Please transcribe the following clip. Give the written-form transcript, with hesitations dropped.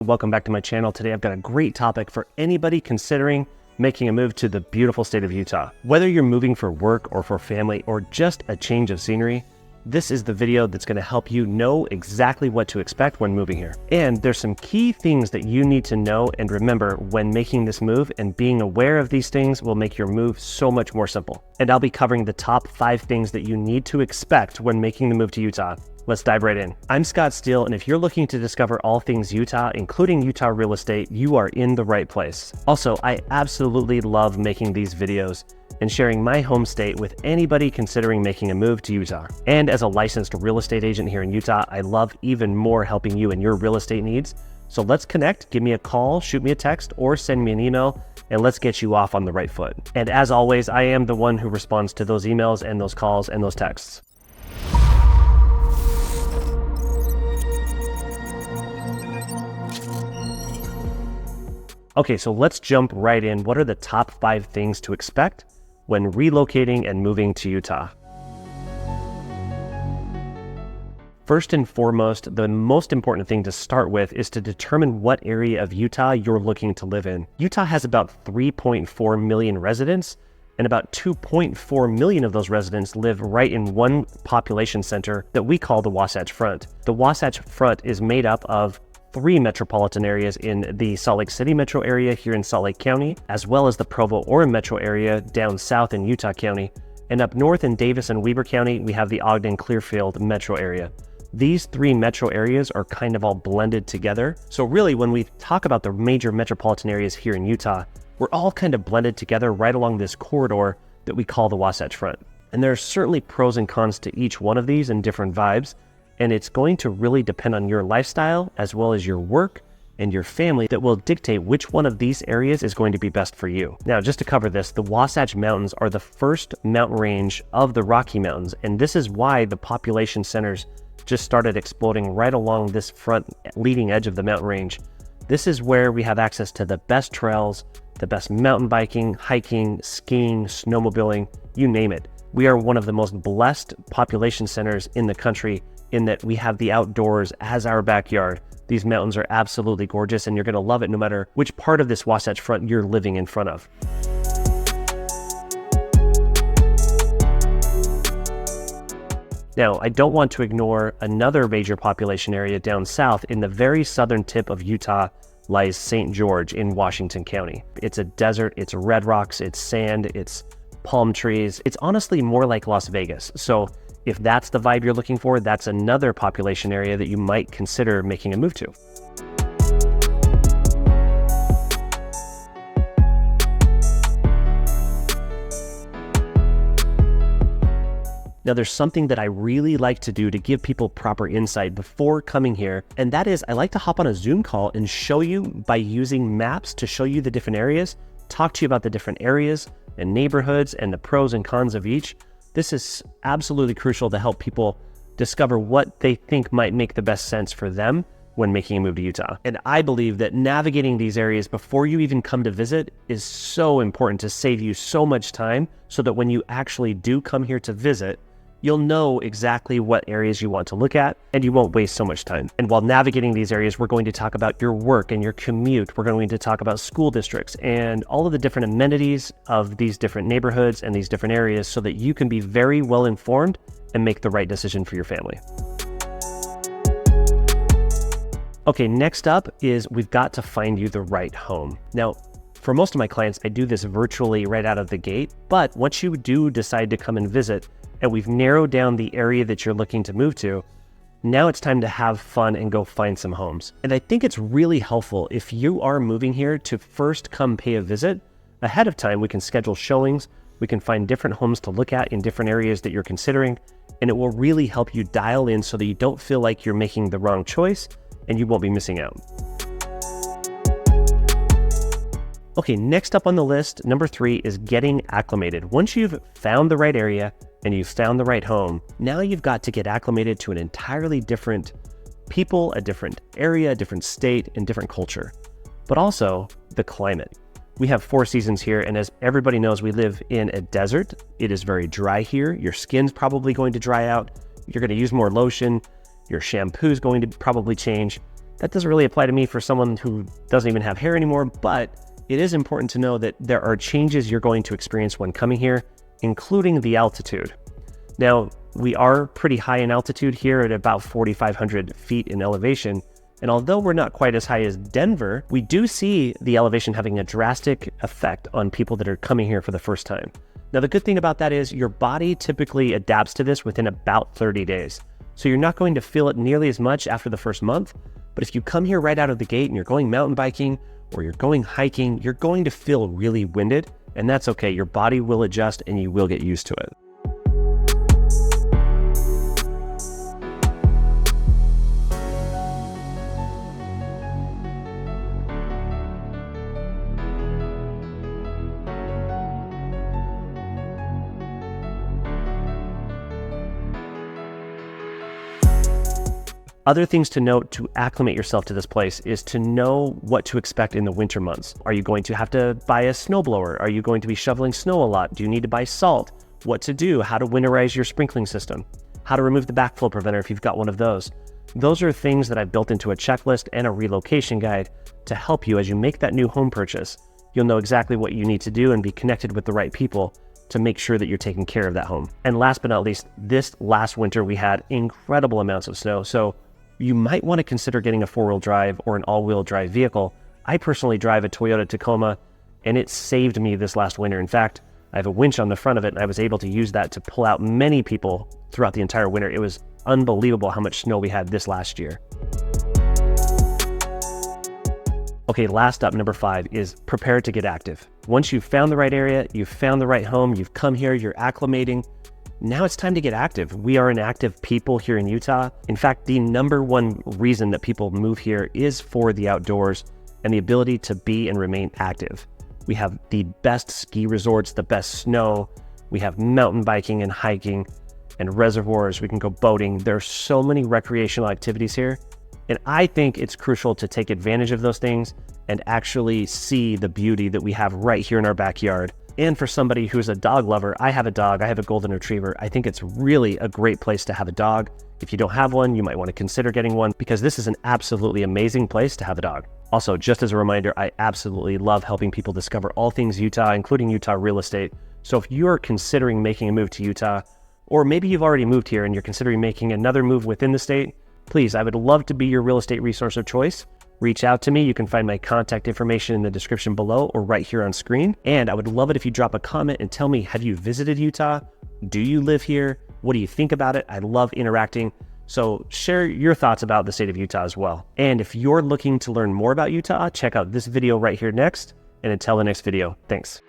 Welcome back to my channel. Today I've got a great topic for anybody considering making a move to the beautiful state of Utah. Whether you're moving for work or for family or just a change of scenery, this is the video that's going to help you know exactly what to expect when moving here. And there's some key things that you need to know and remember when making this move, and being aware of these things will make your move so much more simple. And I'll be covering the top 5 things that you need to expect when making the move to Utah. Let's dive right in. I'm Steele, and if you're looking to discover all things Utah, including Utah real estate, you are in the right place. Also, I absolutely love making these videos and sharing my home state with anybody considering making a move to Utah. And as a licensed real estate agent here in Utah, I love even more helping you in your real estate needs. So let's connect, give me a call, shoot me a text, or send me an email, and let's get you off on the right foot. And as always, I am the one who responds to those emails and those calls and those texts. Okay, so let's jump right in. What are the top 5 things to expect when relocating and moving to Utah? First and foremost, the most important thing to start with is to determine what area of Utah you're looking to live in. Utah has about 3.4 million residents, and about 2.4 million of those residents live right in one population center that we call the Wasatch Front. The Wasatch Front is made up of 3 metropolitan areas in the Salt Lake City metro area here in Salt Lake County, as well as the Provo-Orem metro area down south in Utah County. And up north in Davis and Weber County, we have the Ogden-Clearfield metro area. These 3 metro areas are kind of all blended together. So really, when we talk about the major metropolitan areas here in Utah, we're all kind of blended together right along this corridor that we call the Wasatch Front. And there are certainly pros and cons to each one of these and different vibes. And it's going to really depend on your lifestyle as well as your work and your family that will dictate which one of these areas is going to be best for you. Now, just to cover this, the Wasatch Mountains are the first mountain range of the Rocky Mountains, and this is why the population centers just started exploding right along this front leading edge of the mountain range. This is where we have access to the best trails, the best mountain biking, hiking, skiing, snowmobiling, you name it. We are one of the most blessed population centers in the country in that we have the outdoors as our backyard. These mountains are absolutely gorgeous, and you're going to love it no matter which part of this Wasatch Front you're living in front of. Now, I don't want to ignore another major population area down south. In the very southern tip of Utah lies St. George in Washington County. It's a desert, it's red rocks, it's sand, it's palm trees. It's honestly more like Las Vegas. So if that's the vibe you're looking for, that's another population area that you might consider making a move to. Now, there's something that I really like to do to give people proper insight before coming here, and that is I like to hop on a Zoom call and show you by using maps to show you the different areas, talk to you about the different areas and neighborhoods and the pros and cons of each. This is absolutely crucial to help people discover what they think might make the best sense for them when making a move to Utah. And I believe that navigating these areas before you even come to visit is so important to save you so much time, so that when you actually do come here to visit, you'll know exactly what areas you want to look at, and you won't waste so much time. And while navigating these areas, we're going to talk about your work and your commute. We're going to talk about school districts and all of the different amenities of these different neighborhoods and these different areas, so that you can be very well informed and make the right decision for your family. Okay, next up is we've got to find you the right home. Now, for most of my clients, I do this virtually right out of the gate, but once you do decide to come and visit, and we've narrowed down the area that you're looking to move to, now it's time to have fun and go find some homes. And I think it's really helpful if you are moving here to first come pay a visit. Ahead of time, we can schedule showings, we can find different homes to look at in different areas that you're considering, and it will really help you dial in so that you don't feel like you're making the wrong choice and you won't be missing out. Okay, next up on the list, number 3 is getting acclimated. Once you've found the right area and you've found the right home, now you've got to get acclimated to an entirely different people, a different area, a different state, and different culture, but also the climate. We have 4 seasons here, and as everybody knows, we live in a desert. It is very dry here. Your skin's probably going to dry out. You're going to use more lotion. Your shampoo's going to probably change. That doesn't really apply to me for someone who doesn't even have hair anymore, but it is important to know that there are changes you're going to experience when coming here, including the altitude. Now, we are pretty high in altitude here at about 4,500 feet in elevation. And although we're not quite as high as Denver, we do see the elevation having a drastic effect on people that are coming here for the first time. Now, the good thing about that is your body typically adapts to this within about 30 days. So you're not going to feel it nearly as much after the first month. But if you come here right out of the gate and you're going mountain biking or you're going hiking, you're going to feel really winded. And that's okay. Your body will adjust and you will get used to it. Other things to note to acclimate yourself to this place is to know what to expect in the winter months. Are you going to have to buy a snowblower? Are you going to be shoveling snow a lot? Do you need to buy salt? What to do? How to winterize your sprinkling system? How to remove the backflow preventer if you've got one of those? Those are things that I've built into a checklist and a relocation guide to help you as you make that new home purchase. You'll know exactly what you need to do and be connected with the right people to make sure that you're taking care of that home. And last but not least, this last winter we had incredible amounts of snow. So you might want to consider getting a 4-wheel drive or an all-wheel drive vehicle. I personally drive a Toyota Tacoma, and it saved me this last winter. In fact, I have a winch on the front of it, and I was able to use that to pull out many people throughout the entire winter. It was unbelievable how much snow we had this last year. Okay, last up, number 5 is prepare to get active. Once you've found the right area, you've found the right home, you've come here, you're acclimating, now it's time to get active. We are an active people here in Utah. In fact, the number one reason that people move here is for the outdoors and the ability to be and remain active. We have the best ski resorts, the best snow. We have mountain biking and hiking and reservoirs. We can go boating. There's so many recreational activities here. And I think it's crucial to take advantage of those things and actually see the beauty that we have right here in our backyard. And for somebody who's a dog lover, I have a dog, I have a golden retriever. I think it's really a great place to have a dog. If you don't have one, you might want to consider getting one because this is an absolutely amazing place to have a dog. Also, just as a reminder, I absolutely love helping people discover all things Utah, including Utah real estate. So if you're considering making a move to Utah, or maybe you've already moved here and you're considering making another move within the state, please, I would love to be your real estate resource of choice. Reach out to me. You can find my contact information in the description below or right here on screen. And I would love it if you drop a comment and tell me, have you visited Utah? Do you live here? What do you think about it? I love interacting. So share your thoughts about the state of Utah as well. And if you're looking to learn more about Utah, check out this video right here next. And until the next video, thanks.